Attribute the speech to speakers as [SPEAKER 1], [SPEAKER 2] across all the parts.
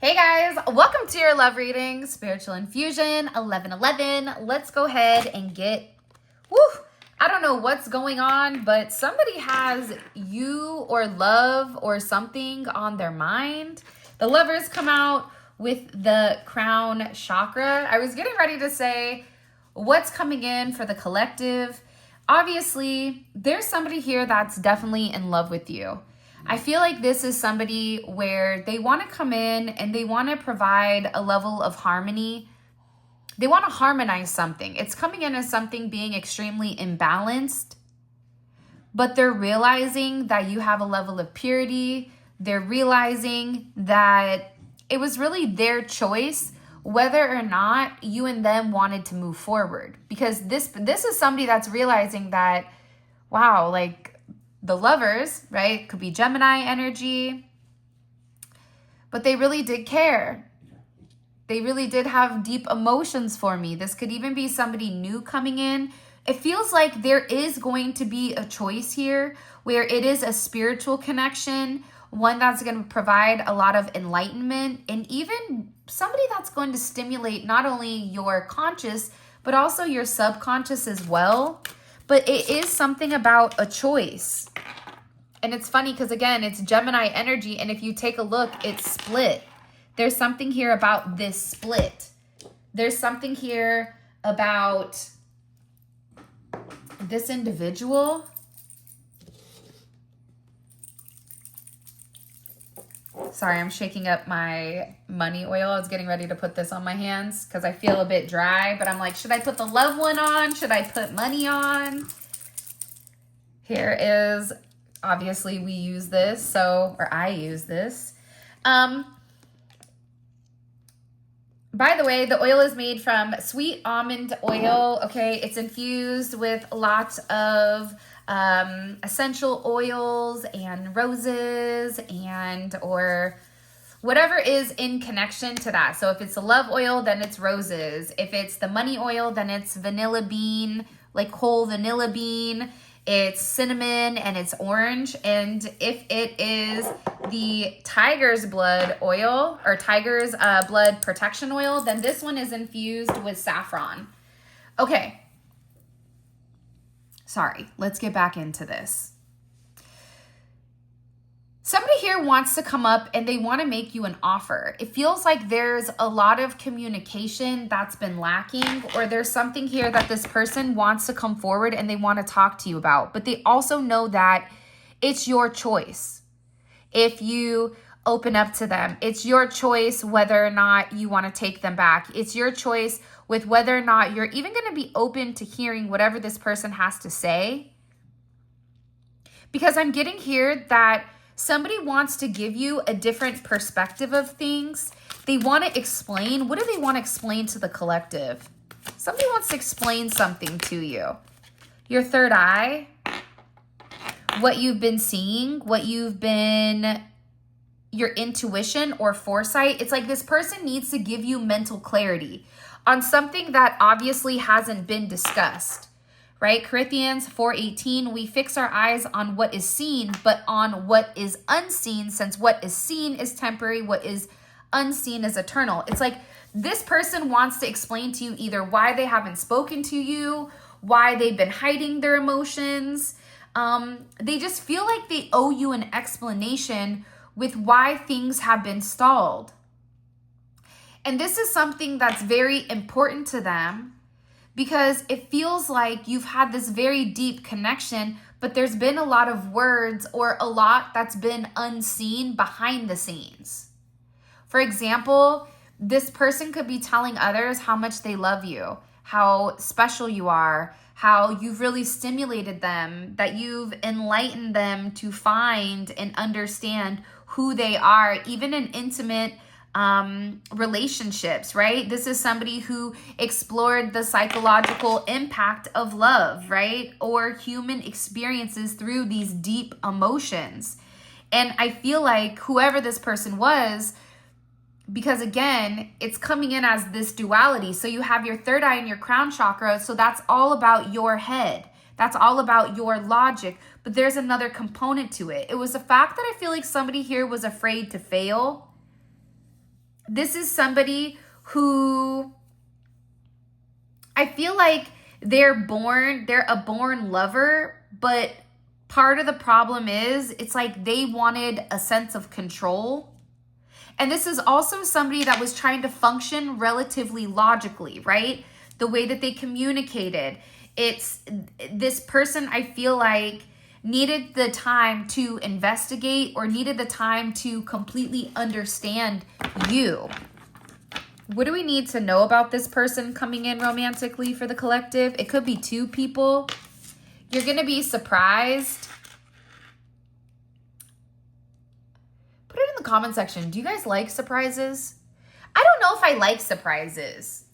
[SPEAKER 1] Hey guys, welcome to your love reading, Spiritual Infusion 1111. Let's go ahead and I don't know what's going on, but somebody has you or love or something on their mind. The lovers come out with the crown chakra. I was getting ready to say what's coming in for the collective. Obviously, there's somebody here that's definitely in love with you. I feel like this is somebody where they want to come in and they want to provide a level of harmony. They want to harmonize something. It's coming in as something being extremely imbalanced, but they're realizing that you have a level of purity. They're realizing that it was really their choice whether or not you and them wanted to move forward. Because this is somebody that's realizing that, wow, like, the lovers, right? Could be Gemini energy, but they really did care. They really did have deep emotions for me. This could even be somebody new coming in. It feels like there is going to be a choice here where it is a spiritual connection, one that's going to provide a lot of enlightenment, and even somebody that's going to stimulate not only your conscious, but also your subconscious as well. But it is something about a choice. And it's funny because, again, it's Gemini energy. And if you take a look, it's split. There's something here about this split. There's something here about this individual. Sorry, I'm shaking up my money oil. I was getting ready to put this on my hands because I feel a bit dry. But I'm like, should I put the love one on? Should I put money on? Here is, obviously we use this, or I use this. By the way, the oil is made from sweet almond oil. Okay, it's infused with lots of essential oils and roses or whatever is in connection to that. So if it's the love oil, then it's roses. If it's the money oil, then it's vanilla bean, like whole vanilla bean. It's cinnamon and it's orange. And if it is the tiger's blood oil or tiger's blood protection oil, then this one is infused with saffron. Okay. Sorry, let's get back into this. Somebody here wants to come up and they want to make you an offer. It feels like there's a lot of communication that's been lacking, or there's something here that this person wants to come forward and they want to talk to you about. But they also know that it's your choice. If you open up to them, it's your choice whether or not you want to take them back. It's your choice with whether or not you're even going to be open to hearing whatever this person has to say. Because I'm getting here that somebody wants to give you a different perspective of things. They want to explain. What do they want to explain to the collective? Somebody wants to explain something to you. Your third eye, what you've been seeing, your intuition or foresight. It's like this person needs to give you mental clarity on something that obviously hasn't been discussed. Right? Corinthians 4:18, we fix our eyes on what is seen, but on what is unseen, since what is seen is temporary, what is unseen is eternal. It's like this person wants to explain to you either why they haven't spoken to you, why they've been hiding their emotions. They just feel like they owe you an explanation with why things have been stalled. And this is something that's very important to them, because it feels like you've had this very deep connection, but there's been a lot of words or a lot that's been unseen behind the scenes. For example, this person could be telling others how much they love you, how special you are, how you've really stimulated them, that you've enlightened them to find and understand who they are, even in intimate relationships, right? This is somebody who explored the psychological impact of love, right? Or human experiences through these deep emotions. And I feel like whoever this person was, because again, it's coming in as this duality. So you have your third eye and your crown chakra. So that's all about your head. That's all about your logic. But there's another component to it. It was the fact that I feel like somebody here was afraid to fail. This is somebody who I feel like they're a born lover, but part of the problem is it's like they wanted a sense of control. And this is also somebody that was trying to function relatively logically, right? The way that they communicated. It's this person, I feel like, needed the time to investigate or needed the time to completely understand you. What do we need to know about this person coming in romantically for the collective? It could be two people. You're going to be surprised. Put it in the comment section. Do you guys like surprises? I don't know if I like surprises.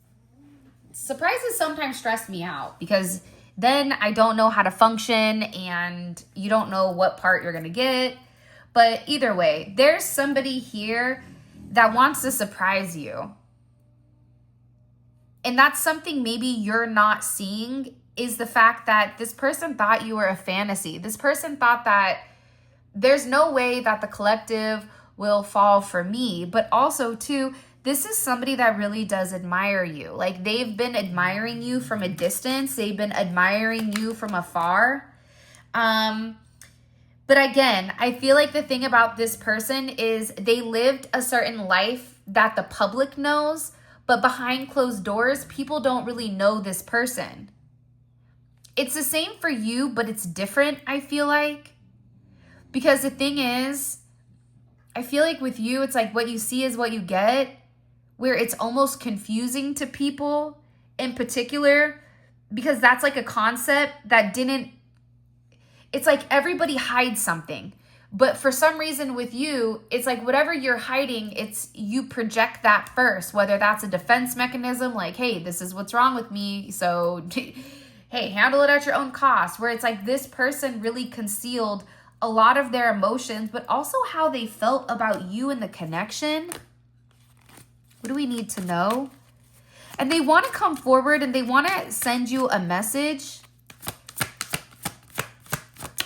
[SPEAKER 1] Surprises sometimes stress me out because then I don't know how to function and you don't know what part you're going to get. But either way, there's somebody here that wants to surprise you. And that's something maybe you're not seeing, is the fact that this person thought you were a fantasy. This person thought that there's no way that the collective will fall for me. But also, too, this is somebody that really does admire you. Like, they've been admiring you from a distance. They've been admiring you from afar. But again, I feel like the thing about this person is they lived a certain life that the public knows, but behind closed doors, people don't really know this person. It's the same for you, but it's different, I feel like. Because the thing is, I feel like with you, it's like what you see is what you get, where it's almost confusing to people in particular, because that's like a concept that it's like everybody hides something. But for some reason with you, it's like whatever you're hiding, it's you project that first, whether that's a defense mechanism, like, hey, this is what's wrong with me, so hey, handle it at your own cost, where it's like this person really concealed a lot of their emotions, but also how they felt about you and the connection. What do we need to know? And they want to come forward and they want to send you a message.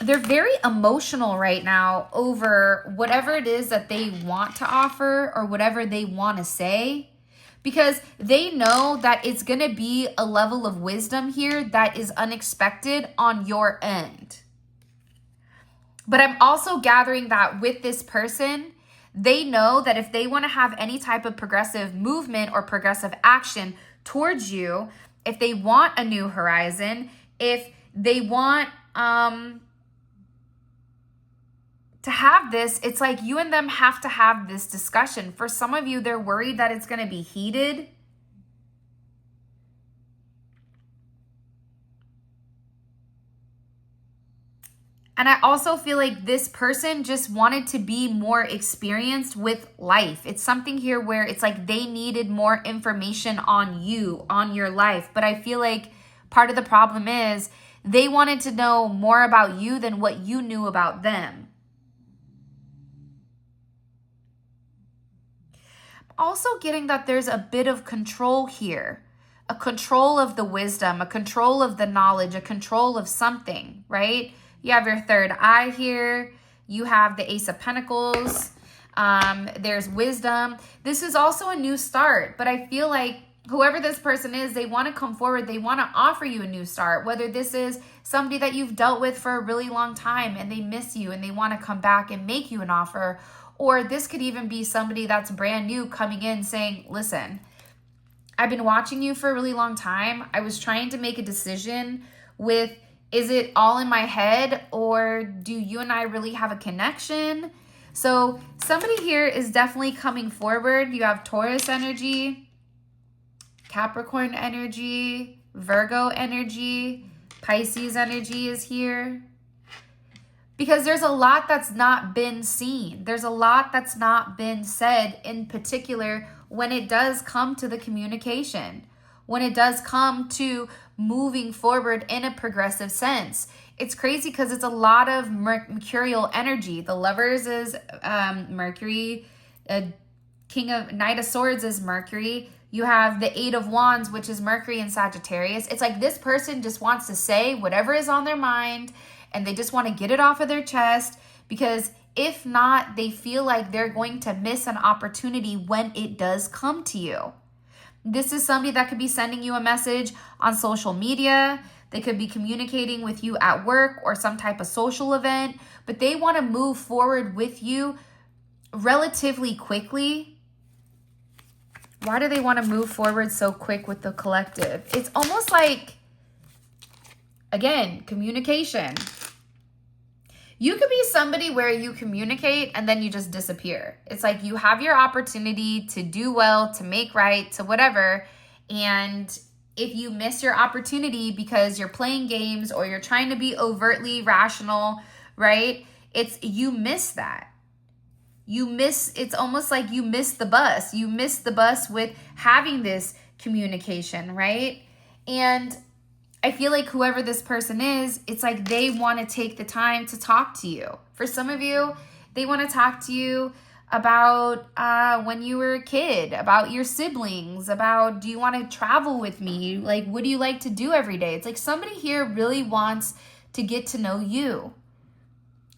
[SPEAKER 1] They're very emotional right now over whatever it is that they want to offer or whatever they want to say, because they know that it's going to be a level of wisdom here that is unexpected on your end. But I'm also gathering that with this person, they know that if they want to have any type of progressive movement or progressive action towards you, if they want a new horizon, if they want to have this, it's like you and them have to have this discussion. For some of you, they're worried that it's going to be heated. And I also feel like this person just wanted to be more experienced with life. It's something here where it's like they needed more information on you, on your life. But I feel like part of the problem is they wanted to know more about you than what you knew about them. Also getting that there's a bit of control here, a control of the wisdom, a control of the knowledge, a control of something, right? You have your third eye here. You have the Ace of Pentacles. There's wisdom. This is also a new start, but I feel like whoever this person is, they want to come forward. They want to offer you a new start, whether this is somebody that you've dealt with for a really long time and they miss you and they want to come back and make you an offer. Or this could even be somebody that's brand new coming in saying, listen, I've been watching you for a really long time. I was trying to make a decision with, is it all in my head or do you and I really have a connection? So somebody here is definitely coming forward. You have Taurus energy, Capricorn energy, Virgo energy, Pisces energy is here. Because there's a lot that's not been seen. There's a lot that's not been said, in particular when it does come to the communication, when it does come to moving forward in a progressive sense. It's crazy because it's a lot of mercurial energy. The Lovers is Mercury. Knight of Swords is Mercury. You have the Eight of Wands, which is Mercury and Sagittarius. It's like this person just wants to say whatever is on their mind and they just want to get it off of their chest because If not, they feel like they're going to miss an opportunity when it does come to you. This is somebody that could be sending you a message on social media. They could be communicating with you at work or some type of social event, but they want to move forward with you relatively quickly. Why do they want to move forward so quick with the collective? It's almost like, again, communication. You could be somebody where you communicate and then you just disappear. It's like you have your opportunity to do well, to make right, to whatever. And if you miss your opportunity because you're playing games or you're trying to be overtly rational, right? You miss that. It's almost like you miss the bus. You miss the bus with having this communication, right? And I feel like whoever this person is, it's like they want to take the time to talk to you. For some of you, they want to talk to you about when you were a kid, about your siblings, about do you want to travel with me? Like, what do you like to do every day? It's like somebody here really wants to get to know you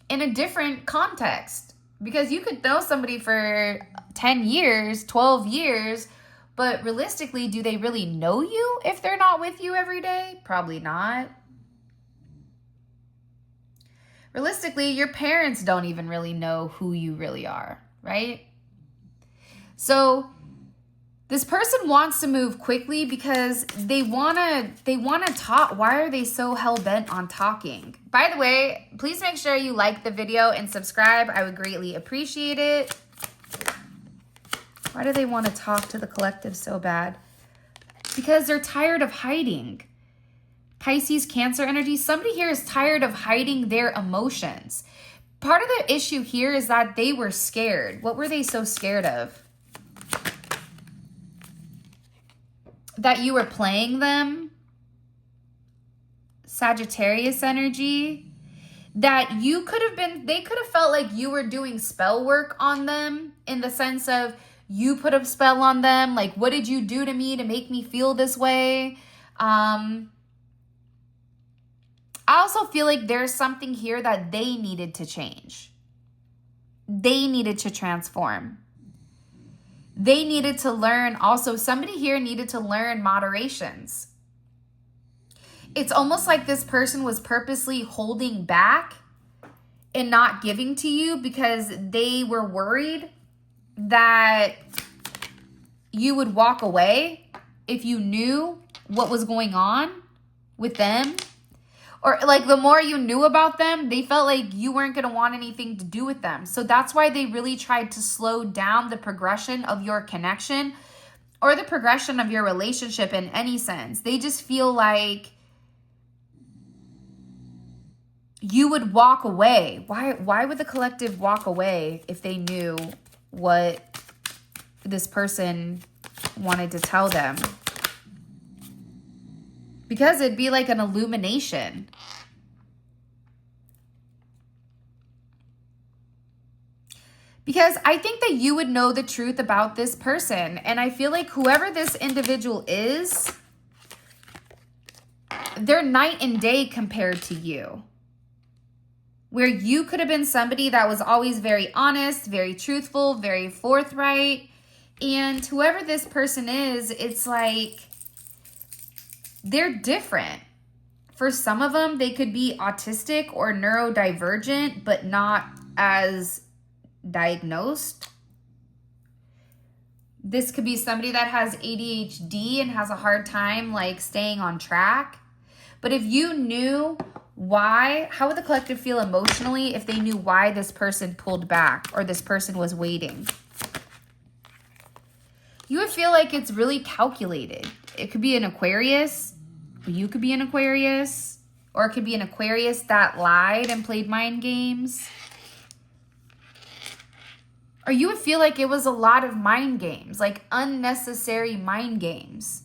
[SPEAKER 1] in a different context. Because you could know somebody for 10 years, 12 years, but realistically, do they really know you if they're not with you every day? Probably not. Realistically, your parents don't even really know who you really are, right? So this person wants to move quickly because they want to talk. Why are they so hell-bent on talking? By the way, please make sure you like the video and subscribe. I would greatly appreciate it. Why do they want to talk to the collective so bad? Because they're tired of hiding. Pisces, Cancer energy. Somebody here is tired of hiding their emotions. Part of the issue here is that they were scared. What were they so scared of? That you were playing them. Sagittarius energy. That they could have felt like you were doing spell work on them in the sense of you put a spell on them. Like, what did you do to me to make me feel this way? I also feel like there's something here that they needed to change. They needed to transform. They needed to learn also, somebody here needed to learn moderations. It's almost like this person was purposely holding back and not giving to you because they were worried that you would walk away if you knew what was going on with them. Or like the more you knew about them, they felt like you weren't going to want anything to do with them. So that's why they really tried to slow down the progression of your connection or the progression of your relationship in any sense. They just feel like you would walk away. Why would the collective walk away if they knew what this person wanted to tell them? Because it'd be like an illumination. Because I think that you would know the truth about this person. And I feel like whoever this individual is, they're night and day compared to you. Where you could have been somebody that was always very honest, very truthful, very forthright. And whoever this person is, it's like they're different. For some of them, they could be autistic or neurodivergent, but not as diagnosed. This could be somebody that has ADHD and has a hard time like staying on track. But if you knew why, how would the collective feel emotionally if they knew why this person pulled back or this person was waiting? You would feel like it's really calculated. It could be an Aquarius. You could be an Aquarius. Or it could be an Aquarius that lied and played mind games. Or you would feel like it was a lot of mind games, like unnecessary mind games.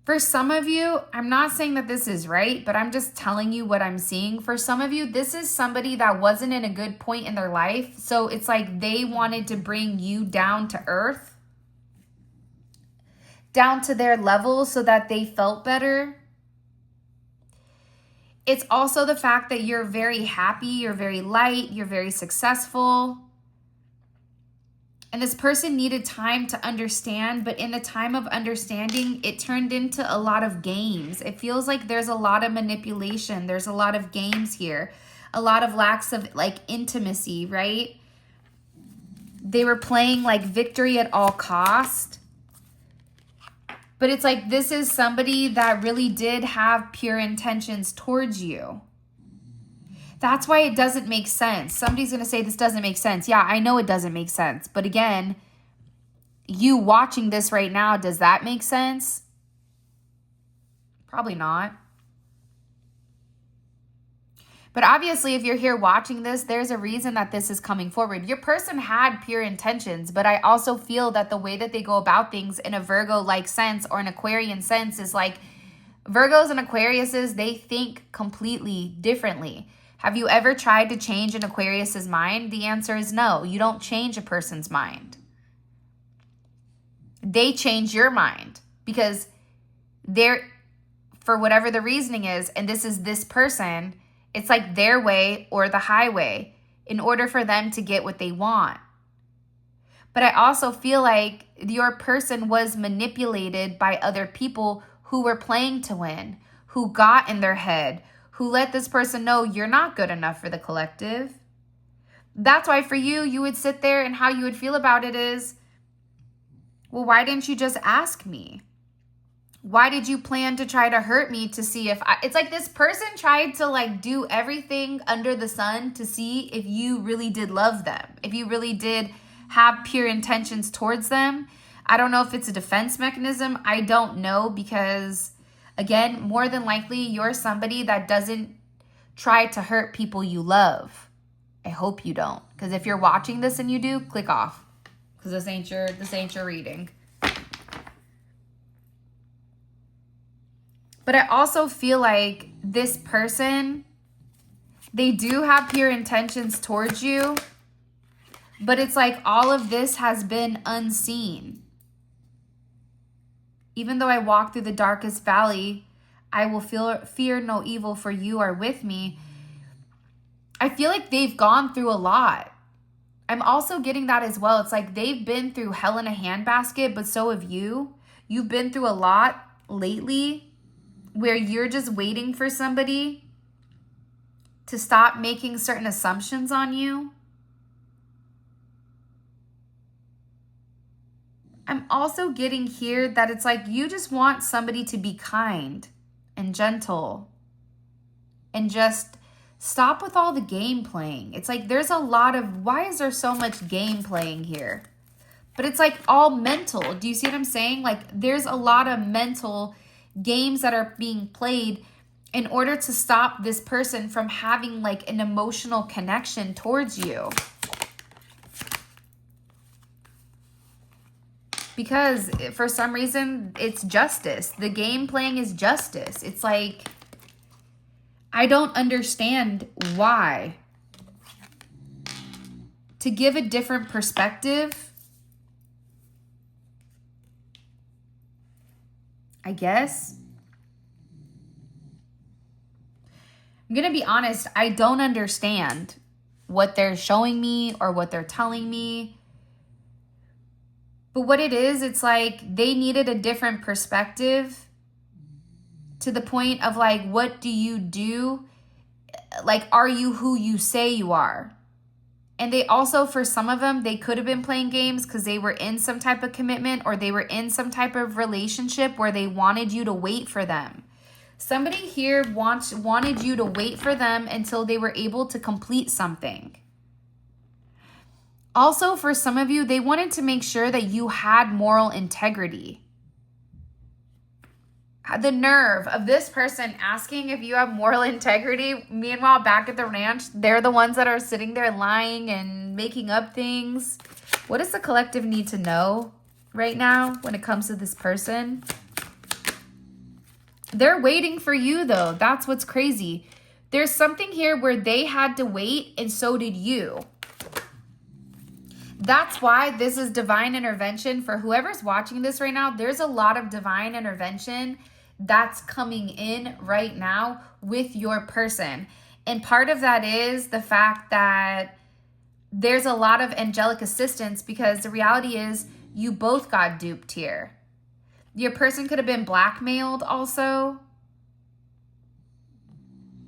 [SPEAKER 1] For some of you, I'm not saying that this is right, but I'm just telling you what I'm seeing. For some of you, this is somebody that wasn't in a good point in their life. So it's like they wanted to bring you down to earth, down to their level so that they felt better. It's also the fact that you're very happy, you're very light, you're very successful. And this person needed time to understand, but in the time of understanding, it turned into a lot of games. It feels like there's a lot of manipulation. There's a lot of games here. A lot of lacks of like intimacy, right? They were playing like victory at all cost. But it's like this is somebody that really did have pure intentions towards you. That's why it doesn't make sense. Somebody's going to say this doesn't make sense. Yeah, I know it doesn't make sense. But again, you watching this right now, does that make sense? Probably not. But obviously, if you're here watching this, there's a reason that this is coming forward. Your person had pure intentions, but I also feel that the way that they go about things in a Virgo-like sense or an Aquarian sense is like Virgos and Aquariuses, they think completely differently. Have you ever tried to change an Aquarius's mind? The answer is no. You don't change a person's mind. They change your mind because they're, for whatever the reasoning is, and this is this person, it's like their way or the highway in order for them to get what they want. But I also feel like your person was manipulated by other people who were playing to win, who got in their head, who let this person know you're not good enough for the collective. That's why for you, you would sit there and how you would feel about it is, well, why didn't you just ask me? Why did you plan to try to hurt me to see if it's like this person tried to like do everything under the sun to see if you really did love them, if you really did have pure intentions towards them. I don't know if it's a defense mechanism. I don't know because, again, more than likely, you're somebody that doesn't try to hurt people you love. I hope you don't. Because if you're watching this and you do, click off. Because this ain't your reading. But I also feel like this person, they do have pure intentions towards you. But it's like all of this has been unseen. Even though I walk through the darkest valley, I will fear no evil, for you are with me. I feel like they've gone through a lot. I'm also getting that as well. It's like they've been through hell in a handbasket, but so have you. You've been through a lot lately where you're just waiting for somebody to stop making certain assumptions on you. I'm also getting here that it's like you just want somebody to be kind and gentle and just stop with all the game playing. It's like there's a lot of, why is there so much game playing here? But it's like all mental. Do you see what I'm saying? Like there's a lot of mental games that are being played in order to stop this person from having like an emotional connection towards you. Because for some reason, it's justice. The game playing is justice. It's like, I don't understand why. To give a different perspective, I guess. I'm going to be honest, I don't understand what they're showing me or what they're telling me. But what it is, it's like they needed a different perspective to the point of like, what do you do? Like, are you who you say you are? And they also, for some of them, they could have been playing games because they were in some type of commitment or they were in some type of relationship where they wanted you to wait for them. Somebody here wanted you to wait for them until they were able to complete something. Also, for some of you, they wanted to make sure that you had moral integrity. The nerve of this person asking if you have moral integrity. Meanwhile, back at the ranch, they're the ones that are sitting there lying and making up things. What does the collective need to know right now when it comes to this person? They're waiting for you, though. That's what's crazy. There's something here where they had to wait, and so did you. That's why this is divine intervention. For whoever's watching this right now, there's a lot of divine intervention that's coming in right now with your person. And part of that is the fact that there's a lot of angelic assistance, because the reality is you both got duped here. Your person could have been blackmailed also.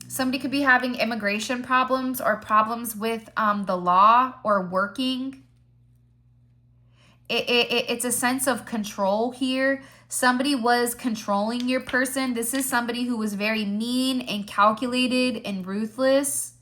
[SPEAKER 1] Somebody could be having immigration problems or problems with the law or working. It's a sense of control here. Somebody was controlling your person. This is somebody who was very mean and calculated and ruthless.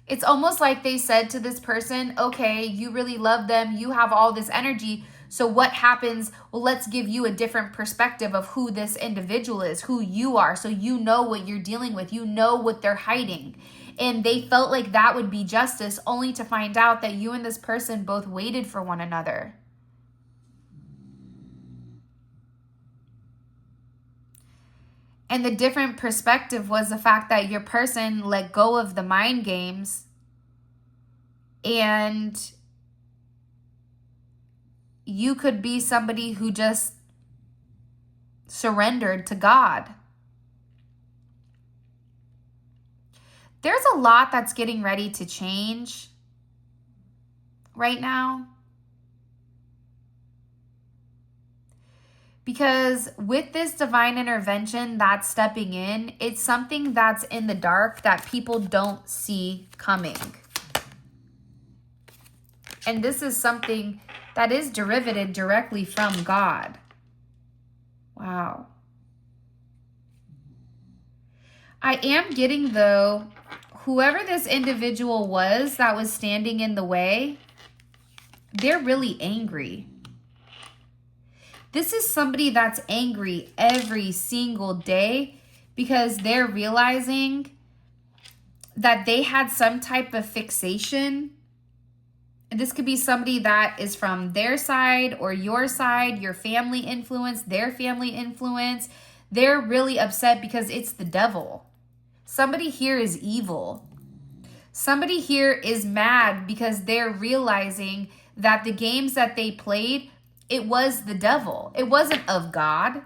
[SPEAKER 1] It's almost like they said to this person, okay, you really love them. You have all this energy. So what happens? Well, let's give you a different perspective of who this individual is, who you are. So you know what you're dealing with. You know what they're hiding. And they felt like that would be justice, only to find out that you and this person both waited for one another. And the different perspective was the fact that your person let go of the mind games and you could be somebody who just surrendered to God. There's a lot that's getting ready to change right now. Because with this divine intervention that's stepping in, it's something that's in the dark that people don't see coming. And this is something that is derivative directly from God. Wow. I am getting, though, whoever this individual was that was standing in the way, they're really angry. This is somebody that's angry every single day because they're realizing that they had some type of fixation. And this could be somebody that is from their side or your side, your family influence, their family influence. They're really upset because it's the devil. Somebody here is evil. Somebody here is mad because they're realizing that the games that they played, it was the devil. It wasn't of God.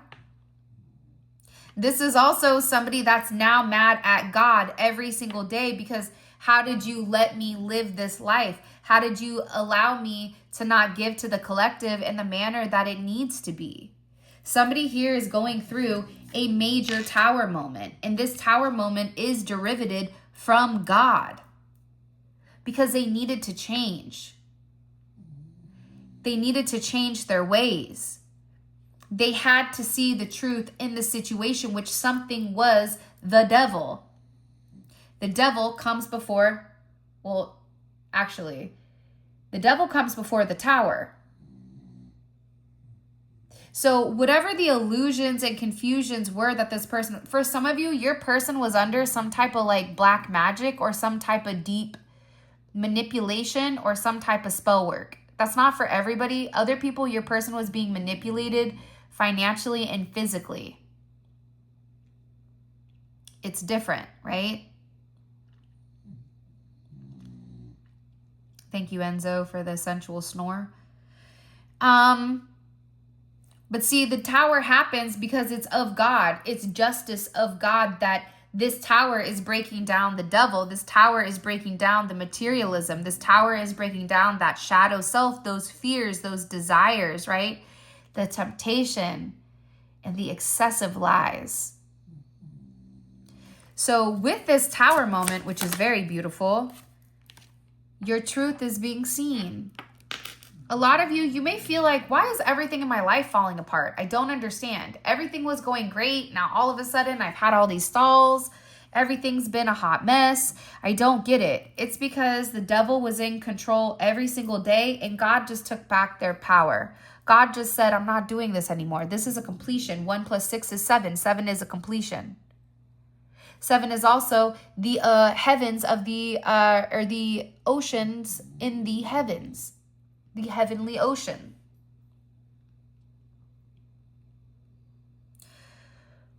[SPEAKER 1] This is also somebody that's now mad at God every single day because how did you let me live this life? How did you allow me to not give to the collective in the manner that it needs to be? Somebody here is going through a major tower moment, and this tower moment is derivative from God because they needed to change. They needed to change their ways. They had to see the truth in the situation, which something was the devil. The devil comes before, well, actually, the devil comes before the tower. So whatever the illusions and confusions were that this person, for some of you, your person was under some type of like black magic or some type of deep manipulation or some type of spell work. That's not for everybody. Other people, your person was being manipulated financially and physically. It's different, right? Thank you, Enzo, for the sensual snore. But see, the tower happens because it's of God. It's justice of God that this tower is breaking down the devil. This tower is breaking down the materialism. This tower is breaking down that shadow self, those fears, those desires, right? The temptation and the excessive lies. So with this tower moment, which is very beautiful, your truth is being seen. A lot of you may feel like, why is everything in my life falling apart? I don't understand. Everything was going great. Now all of a sudden I've had all these stalls. Everything's been a hot mess. I don't get it. It's because the devil was in control every single day and God just took back their power. God just said, I'm not doing this anymore. This is a completion. 1 + 6 is 7. 7 is a completion. 7 is also the heavens of the, or the oceans in the heavens. The heavenly ocean.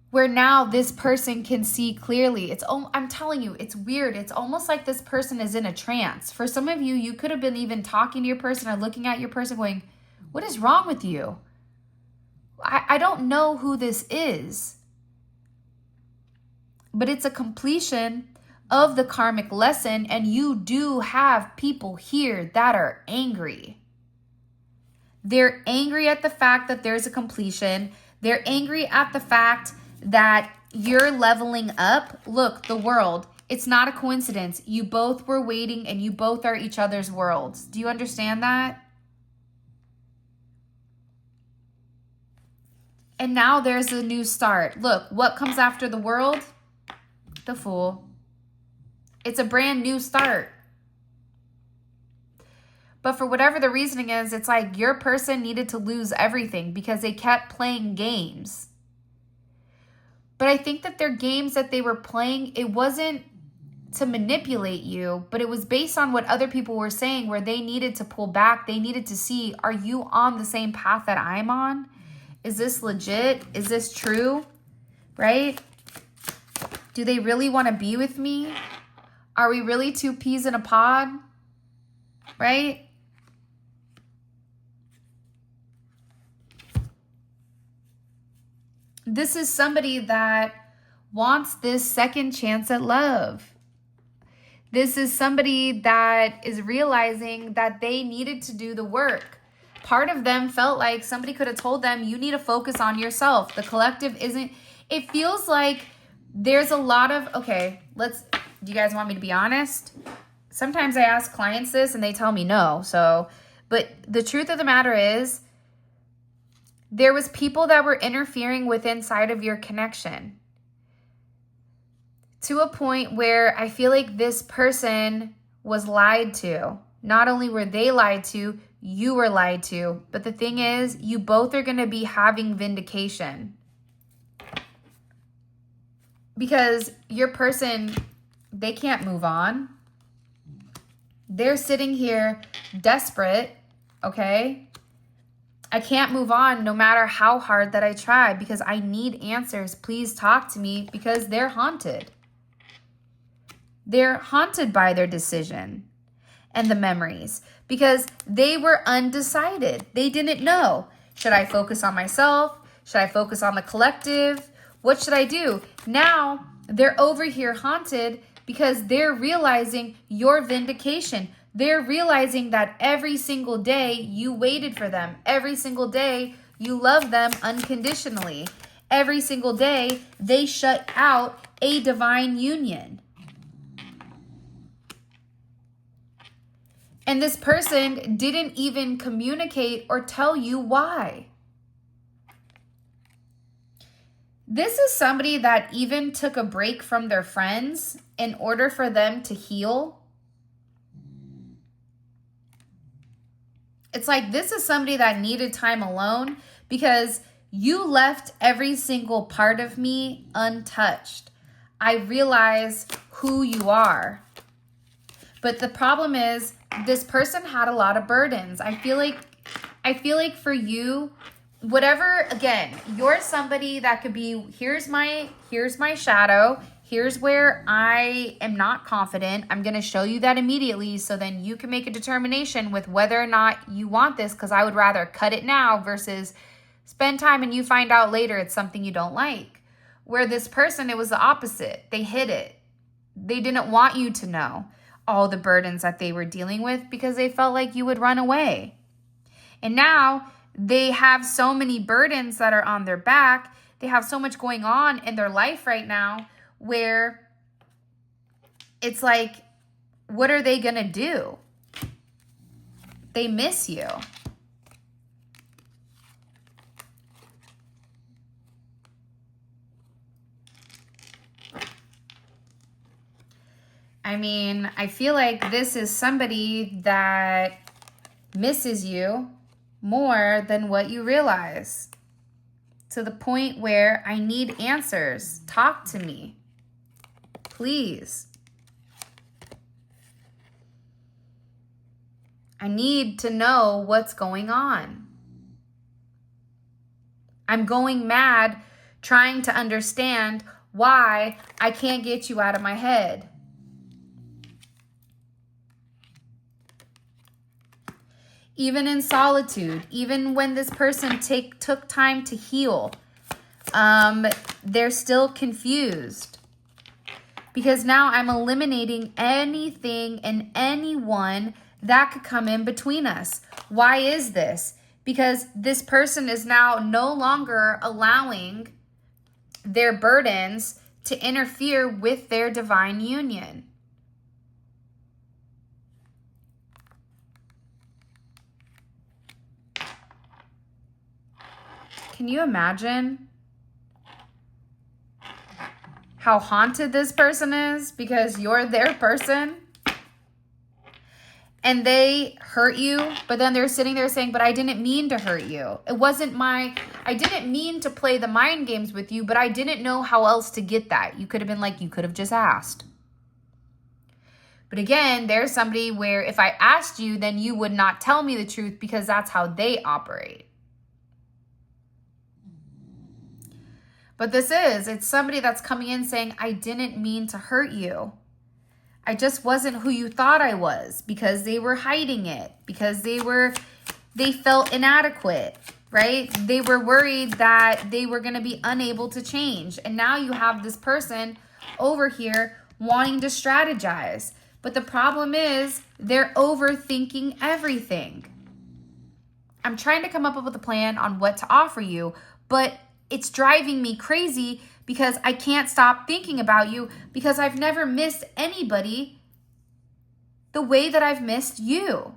[SPEAKER 1] Where now this person can see clearly. I'm telling you, it's weird. It's almost like this person is in a trance. For some of you, you could have been even talking to your person or looking at your person going, what is wrong with you? I don't know who this is, but it's a completion of the karmic lesson, and you do have people here that are angry. They're angry at the fact that there's a completion. They're angry at the fact that you're leveling up. Look, the world, it's not a coincidence. You both were waiting and you both are each other's worlds. Do you understand that? And now there's a new start. Look, what comes after the world? The Fool. It's a brand new start. But for whatever the reasoning is, it's like your person needed to lose everything because they kept playing games. But I think that their games that they were playing, it wasn't to manipulate you, but it was based on what other people were saying, where they needed to pull back. They needed to see, are you on the same path that I'm on? Is this legit? Is this true? Right? Do they really want to be with me? Are we really two peas in a pod? Right? This is somebody that wants this second chance at love. This is somebody that is realizing that they needed to do the work. Part of them felt like somebody could have told them, you need to focus on yourself. The collective isn't, it feels like there's a lot of, okay, do you guys want me to be honest? Sometimes I ask clients this and they tell me no. But the truth of the matter is, there was people that were interfering with inside of your connection to a point where I feel like this person was lied to. Not only were they lied to, you were lied to. But the thing is, you both are going to be having vindication. Because your person, they can't move on. They're sitting here desperate, okay? I can't move on no matter how hard that I try because I need answers. Please talk to me, because they're haunted. They're haunted by their decision and the memories because they were undecided. They didn't know. Should I focus on myself? Should I focus on the collective? What should I do? Now they're over here haunted because they're realizing your vindication. They're realizing that every single day you waited for them. Every single day you loved them unconditionally. Every single day they shut out a divine union. And this person didn't even communicate or tell you why. This is somebody that even took a break from their friends in order for them to heal. It's like this is somebody that needed time alone because you left every single part of me untouched. I realize who you are. But the problem is this person had a lot of burdens. I feel like for you, whatever, again, you're somebody that could be, here's my shadow. Here's where I am not confident. I'm going to show you that immediately so then you can make a determination with whether or not you want this, because I would rather cut it now versus spend time and you find out later it's something you don't like. Where this person, it was the opposite. They hid it. They didn't want you to know all the burdens that they were dealing with because they felt like you would run away. And now they have so many burdens that are on their back. They have so much going on in their life right now where it's like, what are they going to do? They miss you. I mean, I feel like this is somebody that misses you more than what you realize. To the point where I need answers. Talk to me. Please. I need to know what's going on. I'm going mad trying to understand why I can't get you out of my head. even in solitude, even when this person took time to heal, they're still confused. Because now I'm eliminating anything and anyone that could come in between us. Why is this? Because this person is now no longer allowing their burdens to interfere with their divine union. Can you imagine how haunted this person is because you're their person? And they hurt you, but then they're sitting there saying, but I didn't mean to hurt you. I didn't mean to play the mind games with you, but I didn't know how else to get that. You could have been like, you could have just asked. But again, there's somebody where if I asked you, then you would not tell me the truth because that's how they operate. But it's somebody that's coming in saying, I didn't mean to hurt you. I just wasn't who you thought I was, because they were hiding it, because they felt inadequate, right? They were worried that they were going to be unable to change. And now you have this person over here wanting to strategize. But the problem is they're overthinking everything. I'm trying to come up with a plan on what to offer you, but it's driving me crazy because I can't stop thinking about you, because I've never missed anybody the way that I've missed you.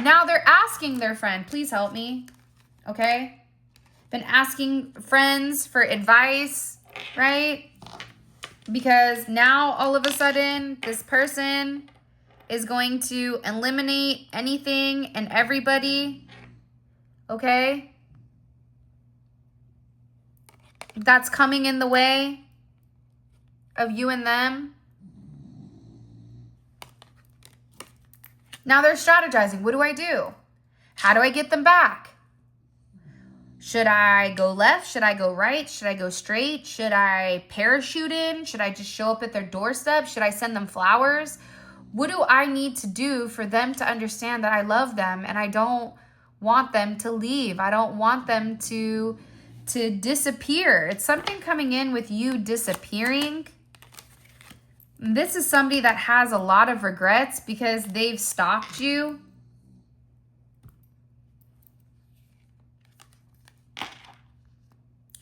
[SPEAKER 1] Now they're asking their friend, please help me, okay? Been asking friends for advice, right? Because now all of a sudden this person is going to eliminate anything and everybody, okay, that's coming in the way of you and them. Now they're strategizing. What do I do? How do I get them back? Should I go left? Should I go right? Should I go straight? Should I parachute in? Should I just show up at their doorstep? Should I send them flowers? What do I need to do for them to understand that I love them and I don't want them to leave? I don't want them to disappear. It's something coming in with you disappearing. This is somebody that has a lot of regrets because they've stalked you.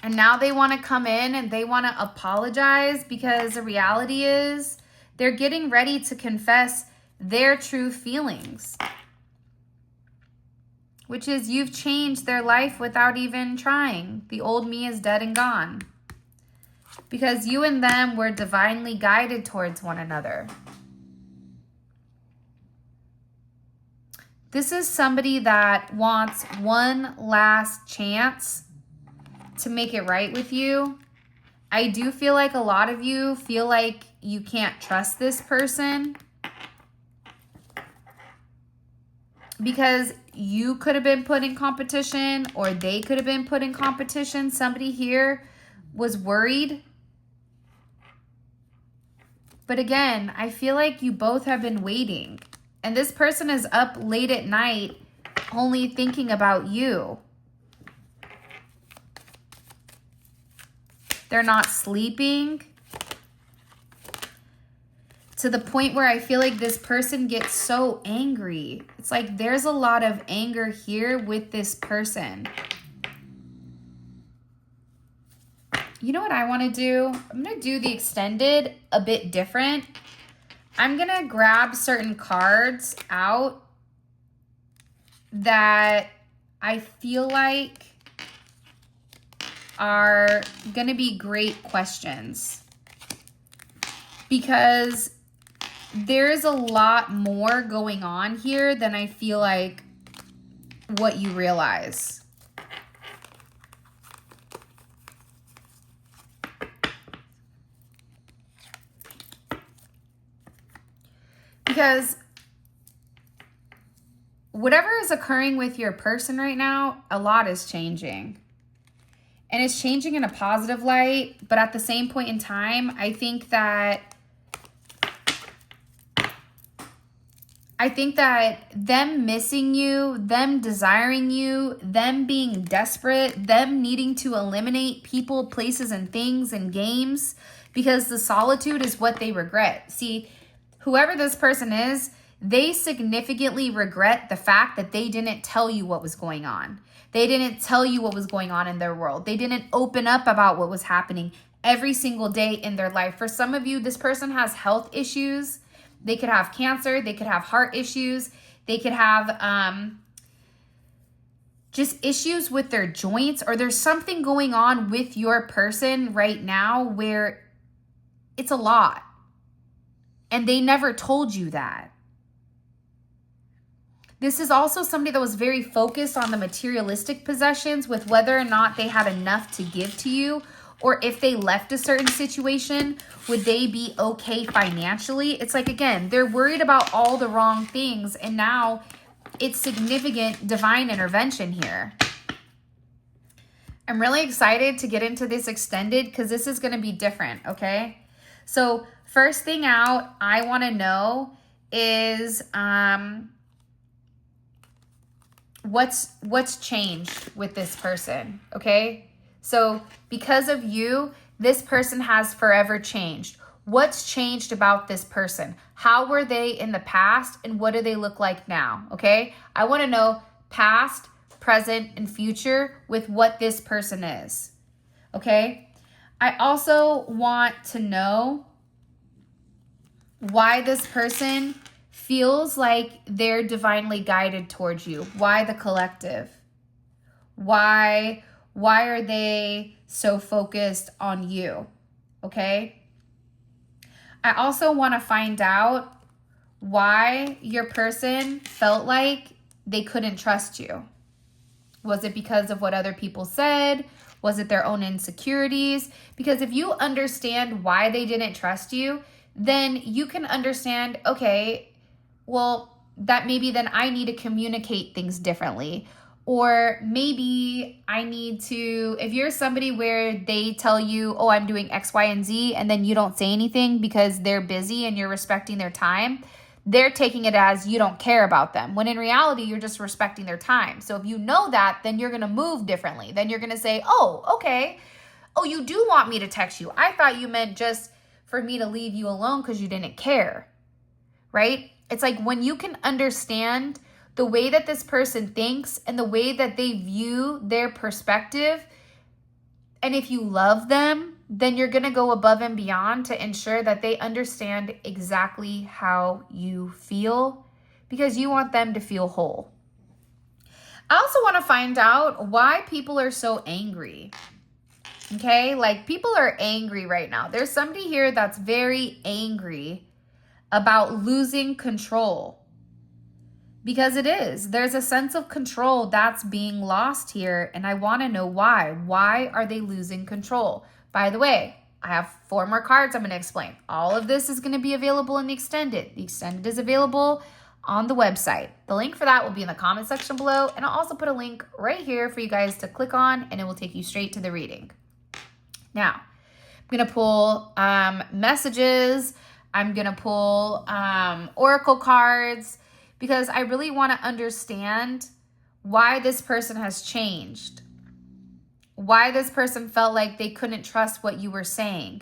[SPEAKER 1] And now they want to come in and they want to apologize, because the reality is they're getting ready to confess their true feelings, which is you've changed their life without even trying. The old me is dead and gone, because you and them were divinely guided towards one another. This is somebody that wants one last chance to make it right with you. I do feel like a lot of you feel like you can't trust this person, because you could have been put in competition or they could have been put in competition. Somebody here was worried. But again, I feel like you both have been waiting. And this person is up late at night only thinking about you. They're not sleeping. To the point where I feel like this person gets so angry. It's like there's a lot of anger here with this person. You know what I want to do? I'm going to do the extended a bit different. I'm going to grab certain cards out that I feel like are going to be great questions, because there's a lot more going on here than I feel like what you realize. Because whatever is occurring with your person right now, a lot is changing. And it's changing in a positive light, but at the same point in time, I think that I think that them missing you, them desiring you, them being desperate, them needing to eliminate people, places, and things and games, because the solitude is what they regret. See, whoever this person is, they significantly regret the fact that they didn't tell you what was going on. They didn't tell you what was going on in their world. They didn't open up about what was happening every single day in their life. For some of you, this person has health issues. They could have cancer. They could have heart issues. They could have just issues with their joints, or there's something going on with your person right now where it's a lot. And they never told you that. This is also somebody that was very focused on the materialistic possessions, with whether or not they had enough to give to you, or if they left a certain situation, would they be okay financially? It's like, again, they're worried about all the wrong things, and now it's significant divine intervention here. I'm really excited to get into this extended because this is going to be different, okay? So first thing out, I want to know is what's changed with this person, okay? So because of you, this person has forever changed. What's changed about this person? How were they in the past, and what do they look like now, okay? I want to know past, present, and future with what this person is, okay? I also want to know why this person feels like they're divinely guided towards you. Why the collective? Why are they so focused on you? Okay? I also want to find out why your person felt like they couldn't trust you. Was it because of what other people said? Was it their own insecurities? Because if you understand why they didn't trust you, then you can understand, okay, well, that maybe then I need to communicate things differently. Or maybe I need to, if you're somebody where they tell you, oh, I'm doing X, Y, and Z, and then you don't say anything because they're busy and you're respecting their time, they're taking it as you don't care about them, when in reality, you're just respecting their time. So if you know that, then you're going to move differently. Then you're going to say, oh, okay. Oh, you do want me to text you. I thought you meant just for me to leave you alone because you didn't care, right? It's like when you can understand the way that this person thinks and the way that they view their perspective, and if you love them, then you're going to go above and beyond to ensure that they understand exactly how you feel, because you want them to feel whole. I also want to find out why people are so angry. Okay, like people are angry right now. There's somebody here that's very angry about losing control. Because it is. There's a sense of control that's being lost here, and I want to know why. Why are they losing control? By the way, I have 4 more cards I'm going to explain. All of this is going to be available in the extended. The extended is available on the website. The link for that will be in the comment section below, and I'll also put a link right here for you guys to click on, and it will take you straight to the reading. Now, I'm going to pull messages. I'm going to pull oracle cards, because I really want to understand why this person has changed. Why this person felt like they couldn't trust what you were saying.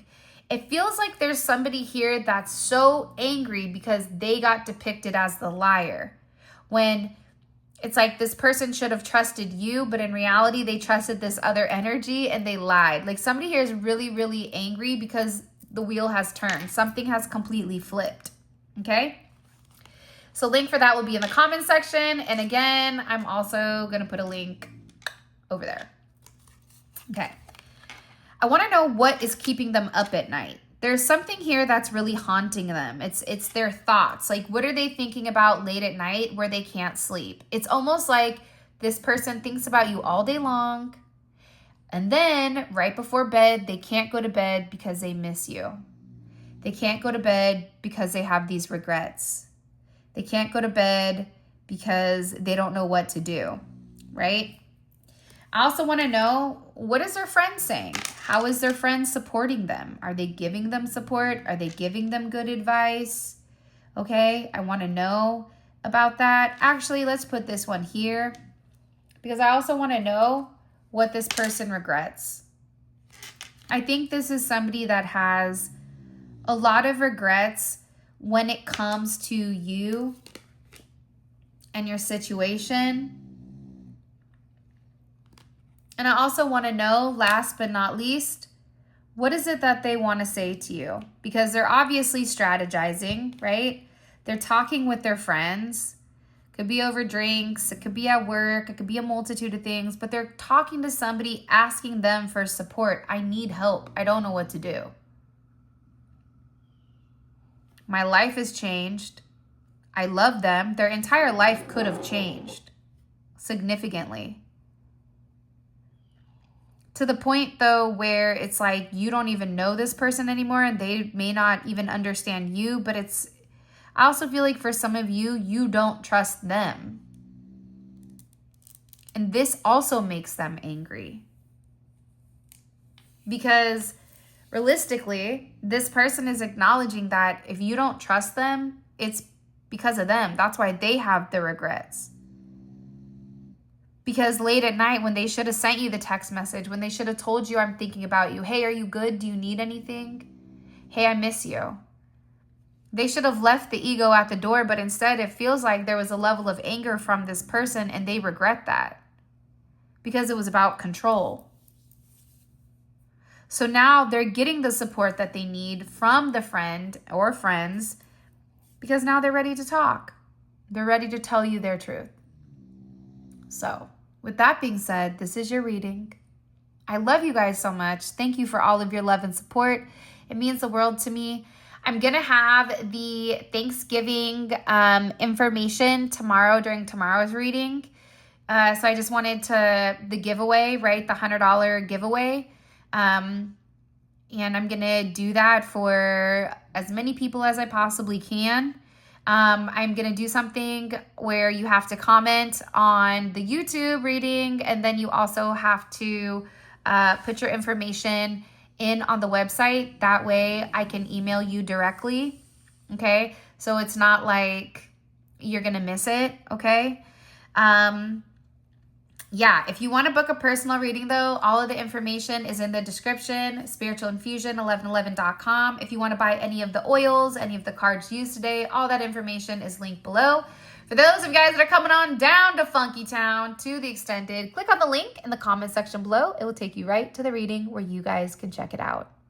[SPEAKER 1] It feels like there's somebody here that's so angry because they got depicted as the liar. When it's like this person should have trusted you, but in reality, they trusted this other energy and they lied. Like somebody here is really, really angry because the wheel has turned. Something has completely flipped. Okay? So link for that will be in the comment section. And again, I'm also going to put a link over there. Okay. I want to know what is keeping them up at night. There's something here that's really haunting them. It's their thoughts. Like, what are they thinking about late at night where they can't sleep? It's almost like this person thinks about you all day long. And then right before bed, they can't go to bed because they miss you. They can't go to bed because they have these regrets. They can't go to bed because they don't know what to do, right? I also want to know, what is their friend saying? How is their friend supporting them? Are they giving them support? Are they giving them good advice? Okay, I want to know about that. Actually, let's put this one here because I also want to know what this person regrets. I think this is somebody that has a lot of regrets when it comes to you and your situation. And I also want to know, last but not least, what is it that they want to say to you? Because they're obviously strategizing, right? They're talking with their friends. Could be over drinks. It could be at work. It could be a multitude of things. But they're talking to somebody, asking them for support. I need help. I don't know what to do. My life has changed. I love them. Their entire life could have changed significantly. To the point, though, where it's like you don't even know this person anymore and they may not even understand you. But I also feel like for some of you, you don't trust them. And this also makes them angry. Because realistically, this person is acknowledging that if you don't trust them, it's because of them. That's why they have the regrets. Because late at night, when they should have sent you the text message, when they should have told you, I'm thinking about you. Hey, are you good? Do you need anything? Hey, I miss you. They should have left the ego at the door, but instead it feels like there was a level of anger from this person and they regret that because it was about control. So now they're getting the support that they need from the friend or friends because now they're ready to talk. They're ready to tell you their truth. So with that being said, this is your reading. I love you guys so much. Thank you for all of your love and support. It means the world to me. I'm going to have the Thanksgiving information tomorrow during tomorrow's reading. So I just wanted the giveaway, right? The $100 giveaway. And I'm going to do that for as many people as I possibly can. I'm going to do something where you have to comment on the YouTube reading, and then you also have to put your information in on the website. That way I can email you directly. Okay. So it's not like you're going to miss it. Okay. Yeah. If you want to book a personal reading though, all of the information is in the description, spiritualinfusion1111.com. If you want to buy any of the oils, any of the cards used today, all that information is linked below. For those of you guys that are coming on down to Funky Town to the extended, click on the link in the comment section below. It will take you right to the reading where you guys can check it out.